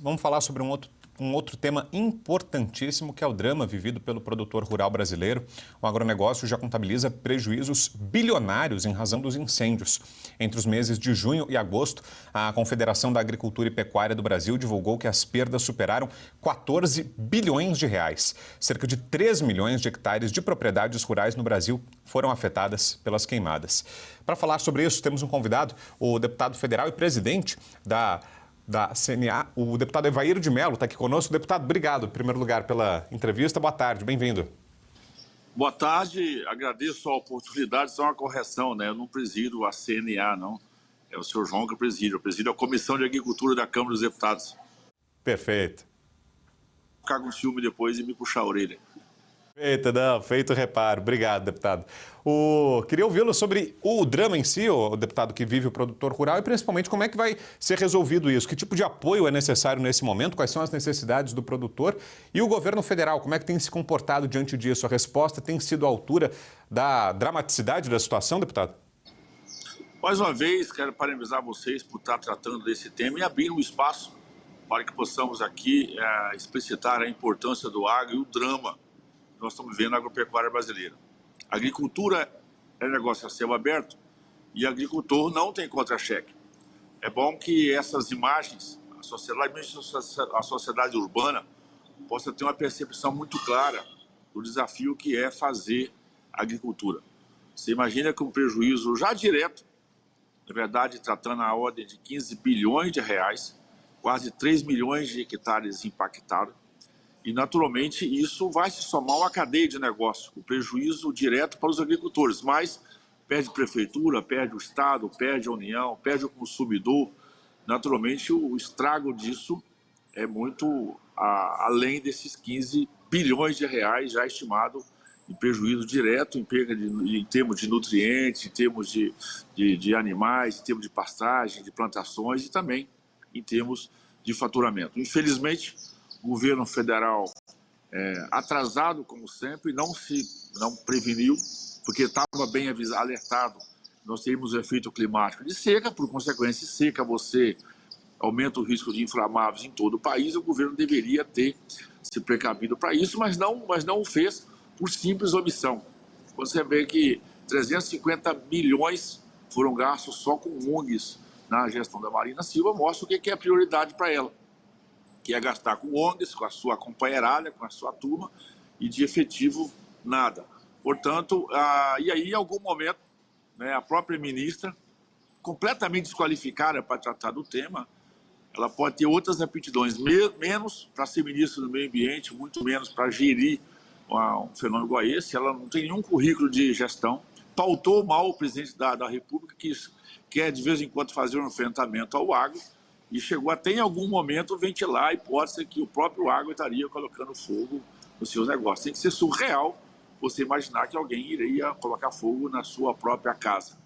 vamos falar sobre um outro tema importantíssimo, que é o drama vivido pelo produtor rural brasileiro. O agronegócio já contabiliza prejuízos bilionários em razão dos incêndios. Entre os meses de junho e agosto, a Confederação da Agricultura e Pecuária do Brasil divulgou que as perdas superaram 14 bilhões de reais. Cerca de 3 milhões de hectares de propriedades rurais no Brasil foram afetadas pelas queimadas. Para falar sobre isso, temos um convidado, o deputado federal e presidente da CNA, o deputado Evair de Mello, está aqui conosco. Deputado, obrigado, em primeiro lugar, pela entrevista. Boa tarde, bem-vindo. Boa tarde, agradeço a oportunidade. Só uma correção, né? Eu não presido a CNA, não. É o senhor João que preside. Eu presido a Comissão de Agricultura da Câmara dos Deputados. Perfeito. Ficar com ciúme depois e me puxar a orelha. Feito o reparo. Obrigado, deputado. Queria ouvi-lo sobre o drama em si, o deputado que vive o produtor rural, e principalmente como é que vai ser resolvido isso, que tipo de apoio é necessário nesse momento, quais são as necessidades do produtor e o governo federal, como é que tem se comportado diante disso? A resposta tem sido à altura da dramaticidade da situação, deputado? Mais uma vez, quero parabenizar vocês por estar tratando desse tema e abrir um espaço para que possamos aqui explicitar a importância do agro e o drama que nós estamos vendo na agropecuária brasileira. A agricultura é negócio a céu aberto e agricultor não tem contra-cheque. É bom que essas imagens, a sociedade urbana, possa ter uma percepção muito clara do desafio que é fazer agricultura. Você imagina que um prejuízo já direto, na verdade tratando a ordem de 15 bilhões de reais, quase 3 milhões de hectares impactados, e, naturalmente, isso vai se somar a uma cadeia de negócio, o prejuízo direto para os agricultores, mas perde a prefeitura, perde o Estado, perde a União, perde o consumidor. Naturalmente, o estrago disso é muito além desses 15 bilhões de reais já estimado em prejuízo direto, em termos de nutrientes, em termos de animais, em termos de pastagem, de plantações e também em termos de faturamento. Infelizmente, o governo federal, atrasado como sempre, não preveniu, porque estava bem alertado. Nós teríamos o efeito climático de seca, por consequência, seca você aumenta o risco de inflamáveis em todo o país. O governo deveria ter se precavido para isso, mas não o fez por simples omissão. Você vê que 350 milhões foram gastos só com ONGs na gestão da Marina Silva, mostra o que é a prioridade para ela, que é gastar com ONGs, com a sua companheirada, com a sua turma, e de efetivo, nada. Portanto, e aí, em algum momento, né, a própria ministra, completamente desqualificada para tratar do tema, ela pode ter outras aptidões, menos para ser ministra do Meio Ambiente, muito menos para gerir um fenômeno igual esse. Ela não tem nenhum currículo de gestão, pautou mal o presidente da República, que quer, de vez em quando, fazer um enfrentamento ao agro, e chegou até em algum momento ventilar a hipótese que o próprio agro estaria colocando fogo nos seus negócios. Tem que ser surreal você imaginar que alguém iria colocar fogo na sua própria casa.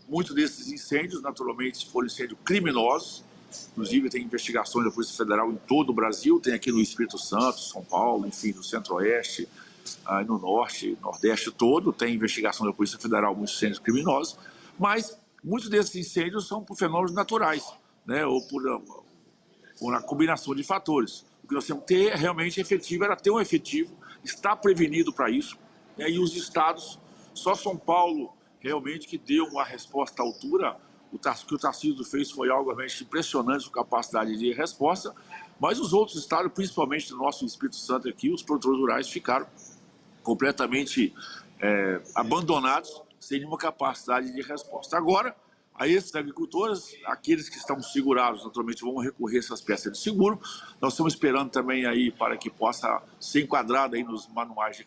Muitos desses incêndios, naturalmente, foram incêndios criminosos, inclusive tem investigações da Polícia Federal em todo o Brasil, tem aqui no Espírito Santo, São Paulo, enfim, no Centro-Oeste, no Norte, Nordeste todo, tem investigação da Polícia Federal, muitos incêndios criminosos, mas muitos desses incêndios são por fenômenos naturais, né, ou por uma combinação de fatores. O que nós temos que ter realmente efetivo era ter um efetivo, estar prevenido para isso, né, e os estados, só São Paulo realmente que deu uma resposta à altura. O que o Tarcísio fez foi algo realmente impressionante, com capacidade de resposta, mas os outros estados, principalmente no nosso Espírito Santo aqui, os produtores rurais ficaram completamente abandonados, sem nenhuma capacidade de resposta. Agora, a esses agricultores, aqueles que estão segurados, naturalmente, vão recorrer a essas peças de seguro. Nós estamos esperando também aí para que possa ser enquadrado aí nos manuais de...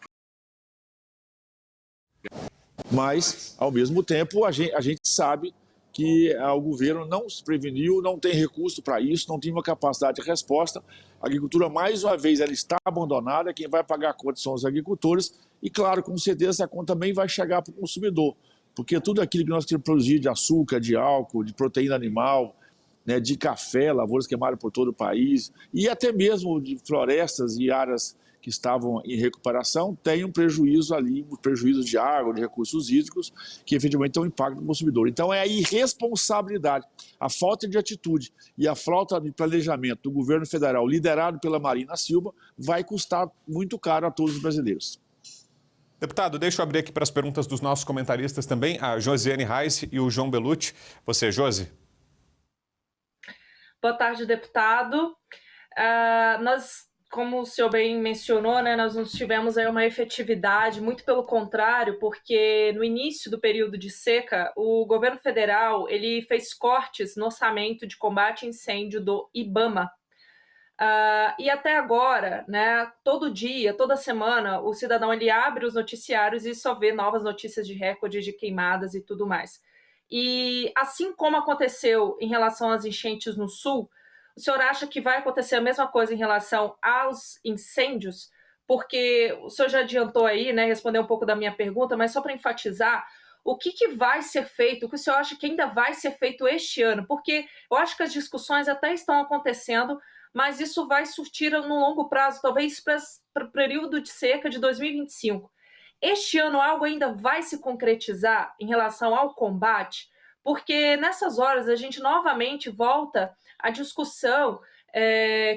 Mas, ao mesmo tempo, a gente sabe que o governo não se preveniu, não tem recurso para isso, não tem uma capacidade de resposta. A agricultura, mais uma vez, ela está abandonada, quem vai pagar a conta são os agricultores e, claro, com certeza, essa conta também vai chegar para o consumidor, porque tudo aquilo que nós temos que produzir de açúcar, de álcool, de proteína animal, né, de café, lavouras queimadas por todo o país, e até mesmo de florestas e áreas que estavam em recuperação, tem um prejuízo ali, um prejuízo de água, de recursos hídricos, que efetivamente tem um impacto no consumidor. Então é a irresponsabilidade, a falta de atitude e a falta de planejamento do governo federal, liderado pela Marina Silva, vai custar muito caro a todos os brasileiros. Deputado, deixa eu abrir aqui para as perguntas dos nossos comentaristas também, a Josiane Reis e o João Belucci. Você, Josi. Boa tarde, deputado. Como o senhor bem mencionou, né, nós não tivemos aí uma efetividade, muito pelo contrário, porque no início do período de seca, o governo federal ele fez cortes no orçamento de combate a incêndio do IBAMA. E até agora, né, todo dia, toda semana, o cidadão ele abre os noticiários e só vê novas notícias de recorde de queimadas e tudo mais. E assim como aconteceu em relação às enchentes no sul, o senhor acha que vai acontecer a mesma coisa em relação aos incêndios? Porque o senhor já adiantou aí, né, respondeu um pouco da minha pergunta, mas só para enfatizar, o que vai ser feito, o que o senhor acha que ainda vai ser feito este ano? Porque eu acho que as discussões até estão acontecendo, mas isso vai surtir no longo prazo, talvez para o período de seca de 2025. Este ano algo ainda vai se concretizar em relação ao combate? Porque nessas horas a gente novamente volta à discussão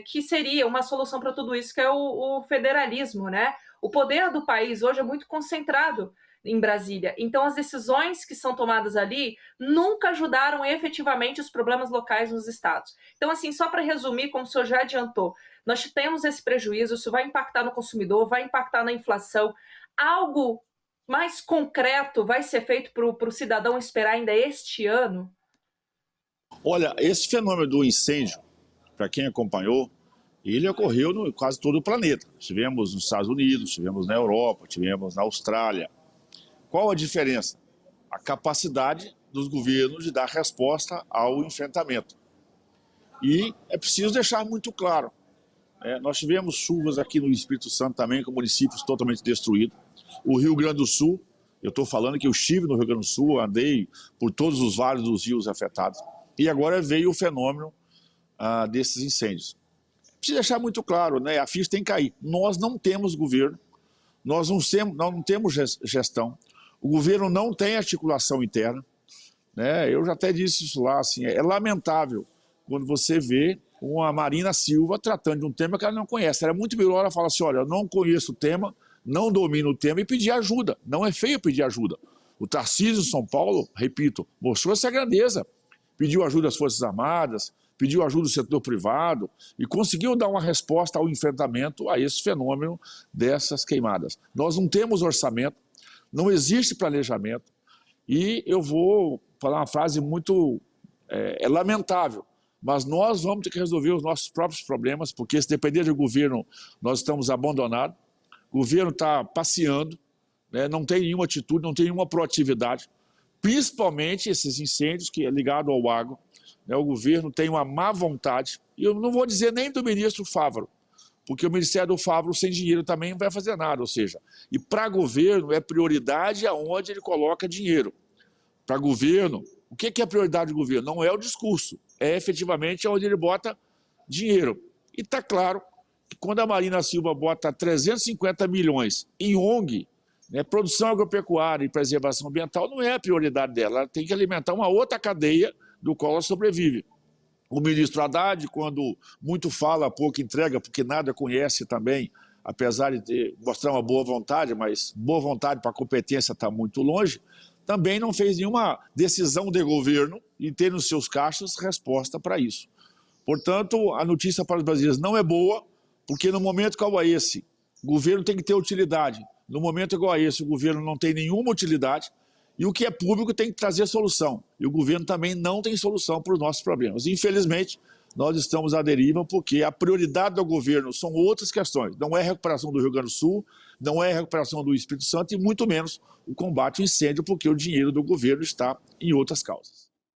que seria uma solução para tudo isso, que é o federalismo, né? O poder do país hoje é muito concentrado em Brasília. Então, as decisões que são tomadas ali nunca ajudaram efetivamente os problemas locais nos estados. Então, assim, só para resumir, como o senhor já adiantou, nós temos esse prejuízo, isso vai impactar no consumidor, vai impactar na inflação. Algo mais concreto vai ser feito para o cidadão esperar ainda este ano? Olha, esse fenômeno do incêndio, para quem acompanhou, ele ocorreu no quase todo o planeta. Tivemos nos Estados Unidos, tivemos na Europa, tivemos na Austrália. Qual a diferença? A capacidade dos governos de dar resposta ao enfrentamento. E é preciso deixar muito claro, nós tivemos chuvas aqui no Espírito Santo também, com municípios totalmente destruídos. O Rio Grande do Sul, eu estou falando que eu estive no Rio Grande do Sul, andei por todos os vales dos rios afetados. E agora veio o fenômeno desses incêndios. Precisa deixar muito claro, né? A ficha tem que cair. Nós não temos governo, nós não temos gestão, o governo não tem articulação interna, né? Eu já até disse isso lá, assim, é lamentável quando você vê uma Marina Silva tratando de um tema que ela não conhece. Era muito melhor ela falar assim, olha, eu não conheço o tema, não domino o tema e pedir ajuda. Não é feio pedir ajuda. O Tarcísio de São Paulo, repito, mostrou essa grandeza. Pediu ajuda às Forças Armadas, pediu ajuda do setor privado e conseguiu dar uma resposta ao enfrentamento a esse fenômeno dessas queimadas. Nós não temos orçamento, não existe planejamento e eu vou falar uma frase muito lamentável, mas nós vamos ter que resolver os nossos próprios problemas, porque se depender do governo, nós estamos abandonados, o governo está passeando, né, não tem nenhuma atitude, não tem nenhuma proatividade, principalmente esses incêndios que é ligado ao agro, né, o governo tem uma má vontade, e eu não vou dizer nem do ministro Fávaro, porque o Ministério do Fávaro sem dinheiro também não vai fazer nada, ou seja, e para governo é prioridade aonde ele coloca dinheiro. Para governo, o que é prioridade do governo? Não é o discurso, é efetivamente onde ele bota dinheiro. E está claro que quando a Marina Silva bota 350 milhões em ONG, né, produção agropecuária e preservação ambiental, não é a prioridade dela, ela tem que alimentar uma outra cadeia do qual ela sobrevive. O ministro Haddad, quando muito fala, pouco entrega, porque nada conhece também, apesar de mostrar uma boa vontade, mas boa vontade para a competência está muito longe, também não fez nenhuma decisão de governo e ter nos seus caixas resposta para isso. Portanto, a notícia para os brasileiros não é boa, porque no momento igual a esse, o governo tem que ter utilidade. No momento igual a esse, o governo não tem nenhuma utilidade e o que é público tem que trazer solução. E o governo também não tem solução para os nossos problemas. Infelizmente, nós estamos à deriva porque a prioridade do governo são outras questões. Não é a recuperação do Rio Grande do Sul, não é a recuperação do Espírito Santo e muito menos o combate ao incêndio, porque o dinheiro do governo está em outras causas.